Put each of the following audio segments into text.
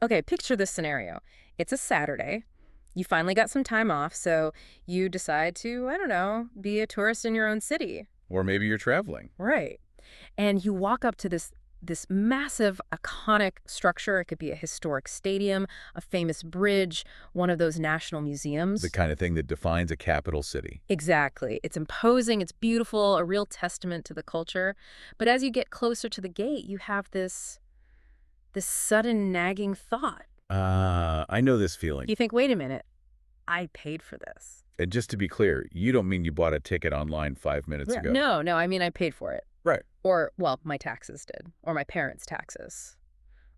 Okay, picture this scenario. It's a Saturday. You finally got some time off, so you decide to, I don't know, be a tourist in your own city. Or maybe you're traveling. Right. And you walk up to this massive, iconic structure. It could be a historic stadium, a famous bridge, one of those national The museums. kind of thing that defines a capital city. Exactly. It's imposing, it's beautiful, a real testament to the culture. But as you get closer to the gate, you have this sudden nagging thought. I know this feeling. You think, wait a minute, I paid for this. And just to be clear, you don't mean you bought a ticket online 5 minutes ago. No, I mean I paid for it. Right. Or, well, my taxes did. Or my parents' taxes.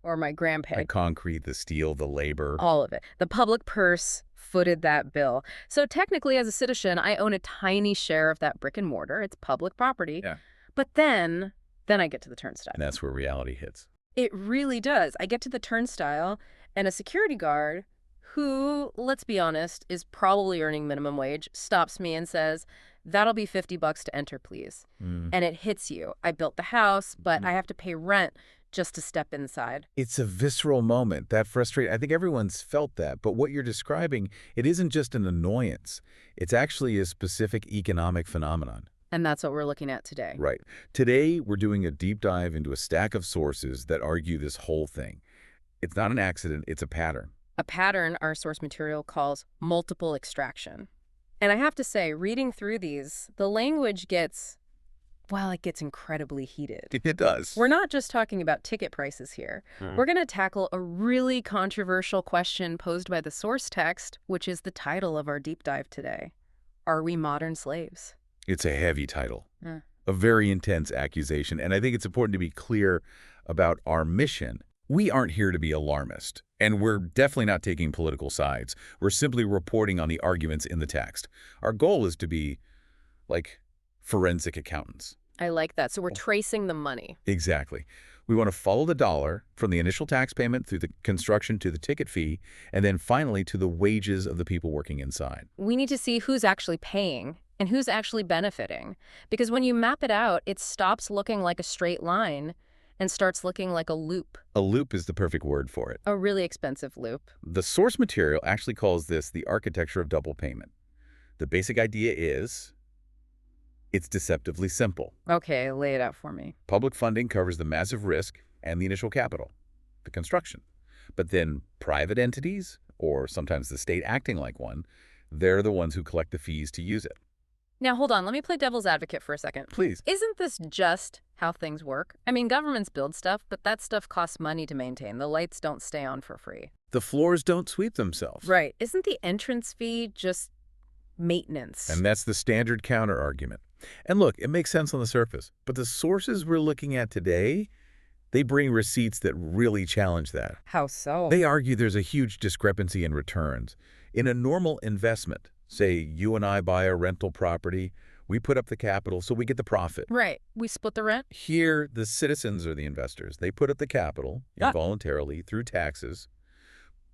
Or my The grandparents. concrete, the steel, the labor. All of it. The public purse footed that bill. So technically, as a citizen, I own a tiny share of that brick and mortar. It's public property. Yeah. But then I get to the turnstile. And that's where reality hits. It really does. I get to the turnstile, and a security guard who, let's be honest, is probably earning minimum wage, stops me and says, "That'll be $50 to enter, please." Mm. And it hits you. I built the house, but I have to pay rent just to step inside. It's a visceral moment. That frustrating. I think everyone's felt that. But what you're describing, it isn't just an annoyance. It's actually a specific economic phenomenon. And that's what we're looking at today. Right. Today, we're doing a deep dive into a stack of sources that argue this whole thing. It's not an accident. It's a pattern. A pattern our source material calls multiple extraction. And I have to say, reading through these, the language gets incredibly heated. It does. We're not just talking about ticket prices here. We're going to tackle a really controversial question posed by the source text, which is the title of our deep dive today. Are we modern slaves? It's a heavy title. Mm. A very intense accusation. And I think it's important to be clear about our mission. We aren't here to be alarmist, and we're definitely not taking political sides. We're simply reporting on the arguments in the text. Our goal is to be, like, forensic accountants. I like that. So we're tracing the money. Exactly. We want to follow the dollar from the initial tax payment through the construction to the ticket fee, and then finally to the wages of the people working inside. We need to see who's actually paying and who's actually benefiting. Because when you map it out, it stops looking like a straight line and starts looking like a loop. A loop is the perfect word for it. A really expensive loop. The source material actually calls this the architecture of double payment. The basic idea is it's deceptively simple. Okay, lay it out for me. Public funding covers the massive risk and the initial capital, the construction. But then private entities, or sometimes the state acting like one, they're the ones who collect the fees to use it. Now, hold on. Let me play devil's advocate for a second. Please. Isn't this just how things work? I mean, governments build stuff, but that stuff costs money to maintain. The lights don't stay on for free. The floors don't sweep themselves. Right. Isn't the entrance fee just maintenance? And that's the standard counter argument. And look, it makes sense on the surface, but the sources we're looking at today, they bring receipts that really challenge that. How so? They argue there's a huge discrepancy in returns. In a normal investment, say you and I buy a rental property, we put up the capital so we get the profit. Right. We split the rent? Here, the citizens are the investors. They put up the capital involuntarily through taxes,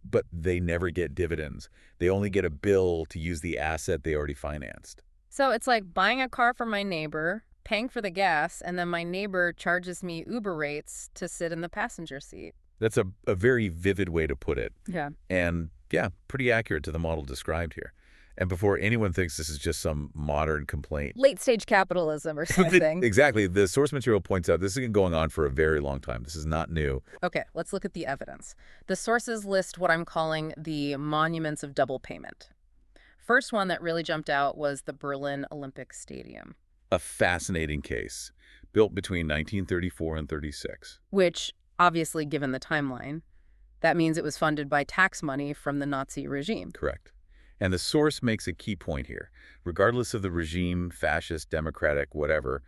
but they never get dividends. They only get a bill to use the asset they already financed. So it's like buying a car from my neighbor, paying for the gas, and then my neighbor charges me Uber rates to sit in the passenger seat. That's a very vivid way to put it. Yeah. And yeah, pretty accurate to the model described here. And before anyone thinks this is just some modern complaint. Late-stage capitalism or something. Exactly. The source material points out this has been going on for a very long time. This is not new. Okay, let's look at the evidence. The sources list what I'm calling the monuments of double payment. First one that really jumped out was the Berlin Olympic Stadium. A fascinating case, built between 1934 and 36. Which, obviously, given the timeline, that means it was funded by tax money from the Nazi regime. Correct. And the source makes a key point here. Regardless of the regime, fascist, democratic, whatever,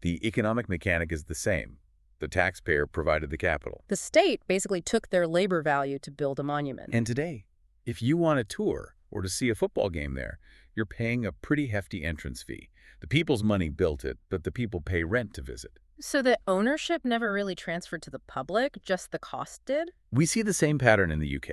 the economic mechanic is the same. The taxpayer provided the capital. The state basically took their labor value to build a monument. And today, if you want a tour or to see a football game there, you're paying a pretty hefty entrance fee. The people's money built it, but the people pay rent to visit. So the ownership never really transferred to the public, just the cost did? We see the same pattern in the UK.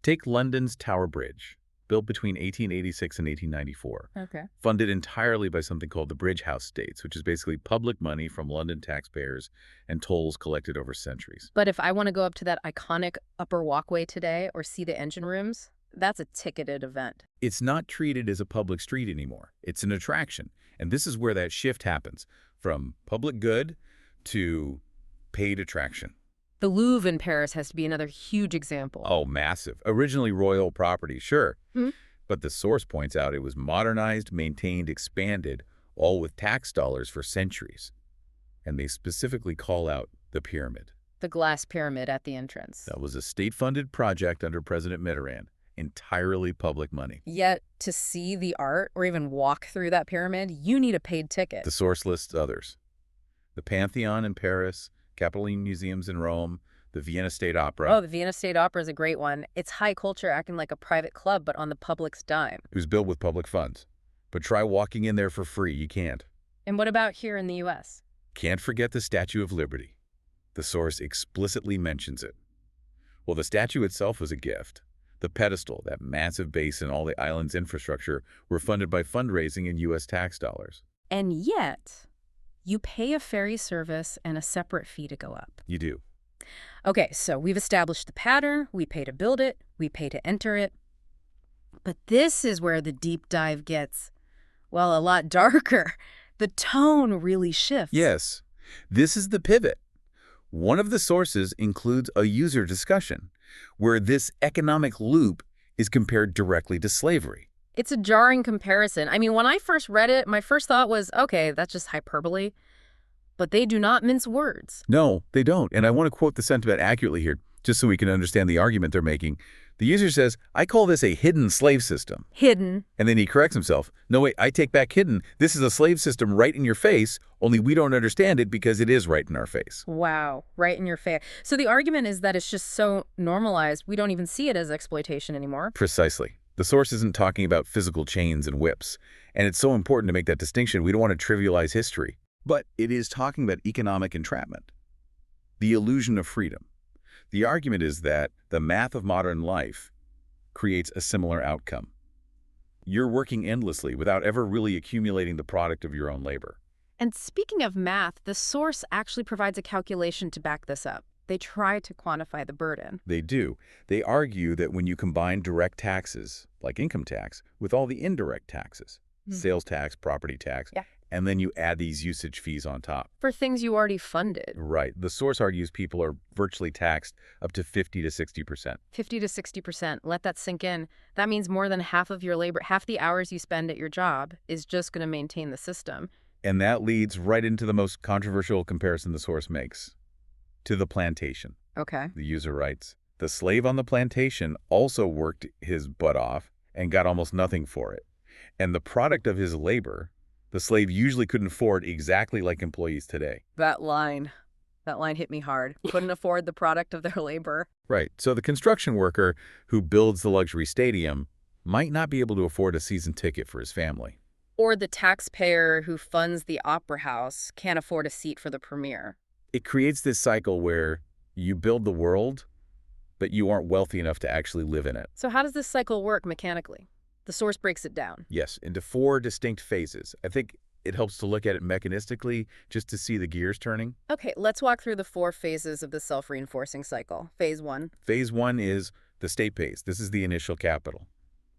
Take London's Tower Bridge. built between 1886 and 1894, Okay. funded entirely by something called the Bridge House States, which is basically public money from London taxpayers and tolls collected over centuries. But if I want to go up to that iconic upper walkway today or see the engine rooms, that's a ticketed event. It's not treated as a public street anymore. It's an attraction. And this is where that shift happens from public good to paid attraction. The Louvre in Paris has to be another huge example. Oh, massive. Originally royal property, sure. Hmm? But the source points out it was modernized, maintained, expanded, all with tax dollars for centuries. And they specifically call out the pyramid. The glass pyramid at the entrance. That was a state-funded project under President Mitterrand, entirely public money. Yet, to see the art or even walk through that pyramid, you need a paid ticket. The source lists others. The Pantheon in Paris, Capitoline Museums in Rome, the Vienna State Opera. Oh, the Vienna State Opera is a great one. It's high culture acting like a private club, but on the public's dime. It was built with public funds. But try walking in there for free. You can't. And what about here in the U.S.? Can't forget the Statue of Liberty. The source explicitly mentions it. Well, the statue itself was a gift. The pedestal, that massive base, and all the island's infrastructure were funded by fundraising and U.S. tax dollars. And yet, you pay a ferry service and a separate fee to go up. You do. Okay, so we've established the pattern, we pay to build it, we pay to enter it. But this is where the deep dive gets, well, a lot darker. The tone really shifts. Yes. This is the pivot. One of the sources includes a user discussion, where this economic loop is compared directly to slavery. It's a jarring comparison. I mean, when I first read it, my first thought was, okay, that's just hyperbole. But they do not mince words. No, they don't. And I want to quote the sentiment accurately here, just so we can understand the argument they're making. The user says, I call this a hidden slave system. Hidden. And then he corrects himself. No, wait, I take back hidden. This is a slave system right in your face, only we don't understand it because it is right in our face. Wow, right in your face. So the argument is that it's just so normalized, we don't even see it as exploitation anymore. Precisely. The source isn't talking about physical chains and whips. And it's so important to make that distinction. We don't want to trivialize history. But it is talking about economic entrapment, the illusion of freedom. The argument is that the math of modern life creates a similar outcome. You're working endlessly without ever really accumulating the product of your own labor. And speaking of math, the source actually provides a calculation to back this up. They try to quantify the burden. They do. They argue that when you combine direct taxes, like income tax, with all the indirect taxes, sales tax, property tax, and then you add these usage fees on top. For things you already funded. Right. The source argues people are virtually taxed up to 50 to 60%. 50 to 60%. Let that sink in. That means more than half of your labor, half the hours you spend at your job is just going to maintain the system. And that leads right into the most controversial comparison the source makes, to the plantation. Okay. The user writes, the slave on the plantation also worked his butt off and got almost nothing for it. And the product of his labor, the slave usually couldn't afford exactly like employees today. That line hit me hard. Couldn't afford the product of their labor. Right. So the construction worker who builds the luxury stadium might not be able to afford a season ticket for his family. Or the taxpayer who funds the opera house can't afford a seat for the premiere. It creates this cycle where you build the world, but you aren't wealthy enough to actually live in it. So how does this cycle work mechanically? The source breaks it down. Yes, into 4 distinct phases. I think it helps to look at it mechanistically just to see the gears turning. Okay, let's walk through the 4 phases of the self-reinforcing cycle. Phase 1. Phase 1 is the state pays. This is the initial capital.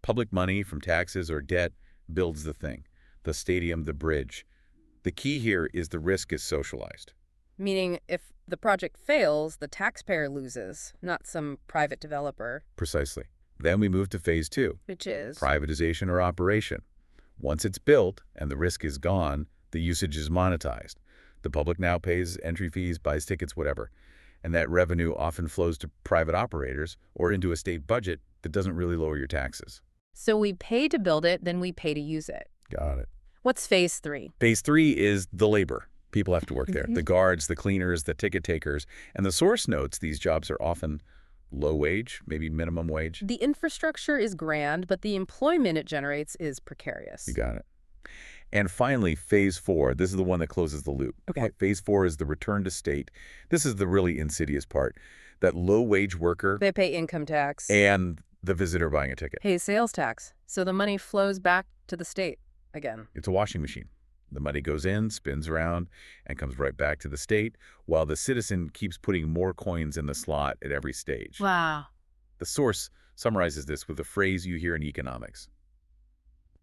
Public money from taxes or debt builds the thing. The stadium, the bridge. The key here is the risk is socialized. Meaning if the project fails, the taxpayer loses, not some private developer. Precisely. Then we move to phase 2. Which is? Privatization or operation. Once it's built and the risk is gone, the usage is monetized. The public now pays entry fees, buys tickets, whatever. And that revenue often flows to private operators or into a state budget that doesn't really lower your taxes. So we pay to build it, then we pay to use it. Got it. What's phase 3? Phase 3 is the labor. People have to work there. The guards, the cleaners, the ticket takers. And the source notes these jobs are often low wage, maybe minimum wage. The infrastructure is grand, but the employment it generates is precarious. You got it. And finally, phase 4. This is the one that closes the loop. Okay. Phase 4 is the return to state. This is the really insidious part. That low-wage worker They pay income tax. and The visitor buying a ticket. Pays sales tax, so the money flows back to the state again. It's a washing machine. The money goes in, spins around, and comes right back to the state, while the citizen keeps putting more coins in the slot at every stage. Wow. The source summarizes this with a phrase you hear in economics: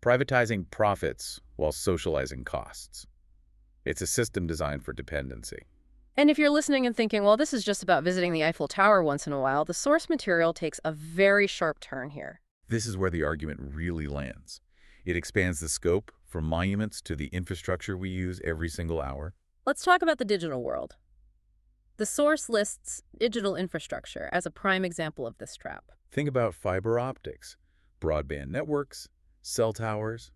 privatizing profits while socializing costs. It's a system designed for dependency. And if you're listening and thinking, well, this is just about visiting the Eiffel Tower once in a while, the source material takes a very sharp turn here. This is where the argument really lands. It expands the scope from monuments to the infrastructure we use every single hour. Let's talk about the digital world. The source lists digital infrastructure as a prime example of this trap. Think about fiber optics, broadband networks, cell towers.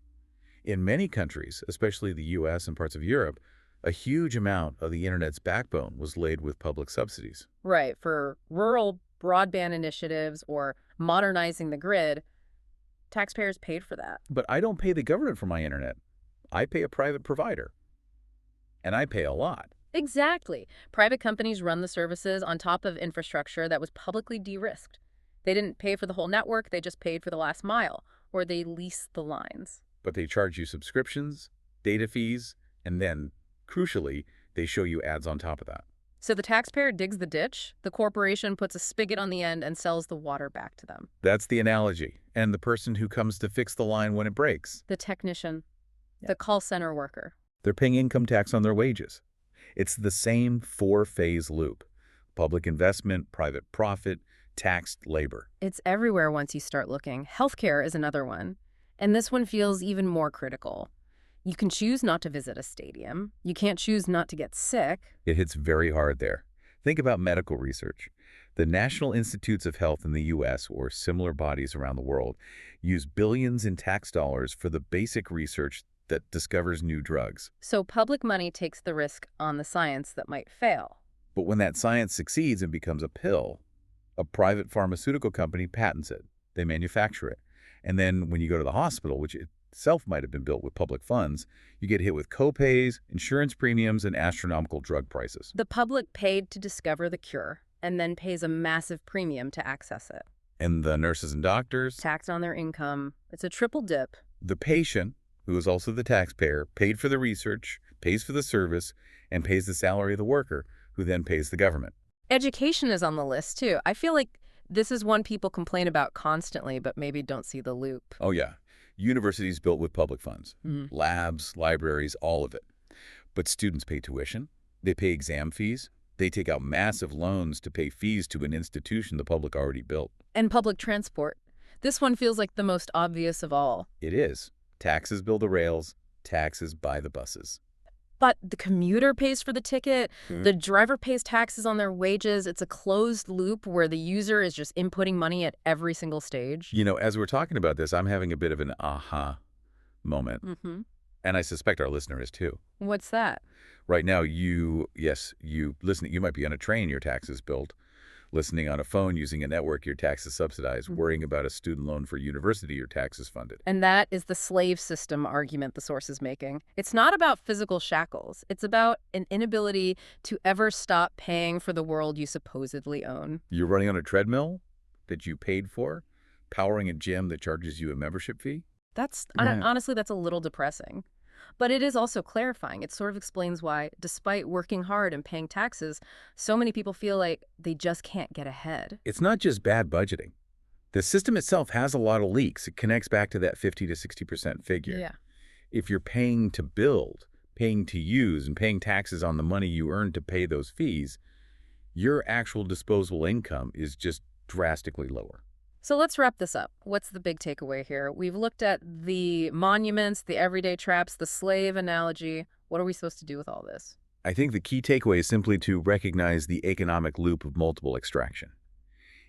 In many countries, especially the US and parts of Europe, a huge amount of the internet's backbone was laid with public subsidies. Right, for rural broadband initiatives or modernizing the grid, taxpayers paid for that. But I don't pay the government for my internet. I pay a private provider. And I pay a lot. Exactly. Private companies run the services on top of infrastructure that was publicly de-risked. They didn't pay for the whole network, they just paid for the last mile, or they leased the lines. But they charge you subscriptions, data fees, and then, crucially, they show you ads on top of that. So the taxpayer digs the ditch, the corporation puts a spigot on the end and sells the water back to them. That's the analogy. And the person who comes to fix the line when it breaks, The technician, the call center worker. they're paying income tax on their wages. It's the same four-phase loop: public investment, private profit, taxed labor. It's everywhere once you start looking. Healthcare is another one. And this one feels even more critical. You can choose not to visit a stadium. You can't choose not to get sick. It hits very hard there. Think about medical research. The National Institutes of Health in the U.S., or similar bodies around the world, use billions in tax dollars for the basic research that discovers new drugs. So public money takes the risk on the science that might fail. But when that science succeeds and becomes a pill, a private pharmaceutical company patents it. They manufacture it. And then when you go to the hospital, which itself might have been built with public funds, you get hit with co-pays, insurance premiums, and astronomical drug prices. The public paid to discover the cure and then pays a massive premium to access it. And the nurses and doctors, Taxed on their income. It's a triple dip. the patient, who is also the taxpayer, paid for the research, pays for the service, and pays the salary of the worker, who then pays the government. Education is on the list, too. I feel like this is one people complain about constantly, but maybe don't see the loop. Oh, yeah. Universities built with public funds. Labs, libraries, all of it. But students pay tuition. They pay exam fees. They take out massive loans to pay fees to an institution the public already built. And public transport. This one feels like the most obvious of all. It is. Taxes build the rails. Taxes buy the buses. But the commuter pays for the ticket, the driver pays taxes on their wages. It's a closed loop where the user is just inputting money at every single stage. You know, as we're talking about this, I'm having a bit of an aha moment. And I suspect our listener is too. What's that? Right now, you listen, you might be on a train, your taxes billed. Listening on a phone, using a network, your taxes subsidized. Worrying about a student loan for university, your taxes funded. And that is the slave system argument the source is making. It's not about physical shackles. It's about an inability to ever stop paying for the world you supposedly own. You're running on a treadmill that you paid for, powering a gym that charges you a membership fee. Honestly, that's a little depressing. But it is also clarifying. It sort of explains why, despite working hard and paying taxes, so many people feel like they just can't get ahead. It's not just bad budgeting. The system itself has a lot of leaks. It connects back to that 50 to 60% figure. Yeah. If you're paying to build, paying to use, and paying taxes on the money you earn to pay those fees, your actual disposable income is just drastically lower. So let's wrap this up. What's the big takeaway here? We've looked at the monuments, the everyday traps, the slave analogy. What are we supposed to do with all this? I think the key takeaway is simply to recognize the economic loop of multiple extraction.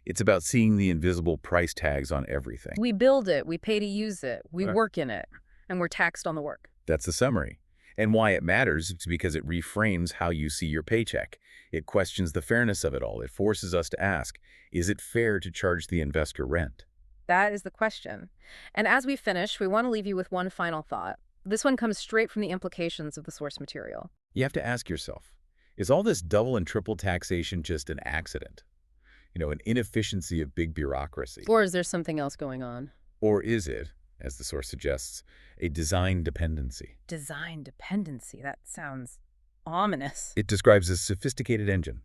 It's about seeing the invisible price tags on everything. We build it, we pay to use it, we work in it, and we're taxed on the work. That's the summary. And why it matters is because it reframes how you see your paycheck. It questions the fairness of it all. It forces us to ask, is it fair to charge the investor rent? That is the question. And as we finish, we want to leave you with one final thought. This one comes straight from the implications of the source material. You have to ask yourself, is all this double and triple taxation just an accident? an inefficiency of big bureaucracy? Or is there something else going on? Or is it, as the source suggests, a design dependency? Design dependency. That sounds ominous. It describes a sophisticated engine,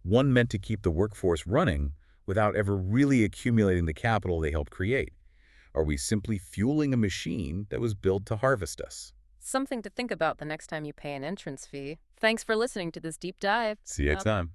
one meant to keep the workforce running without ever really accumulating the capital they helped create. Are we simply fueling a machine that was built to harvest us? Something to think about the next time you pay an entrance fee. Thanks for listening to this deep dive. See you next time.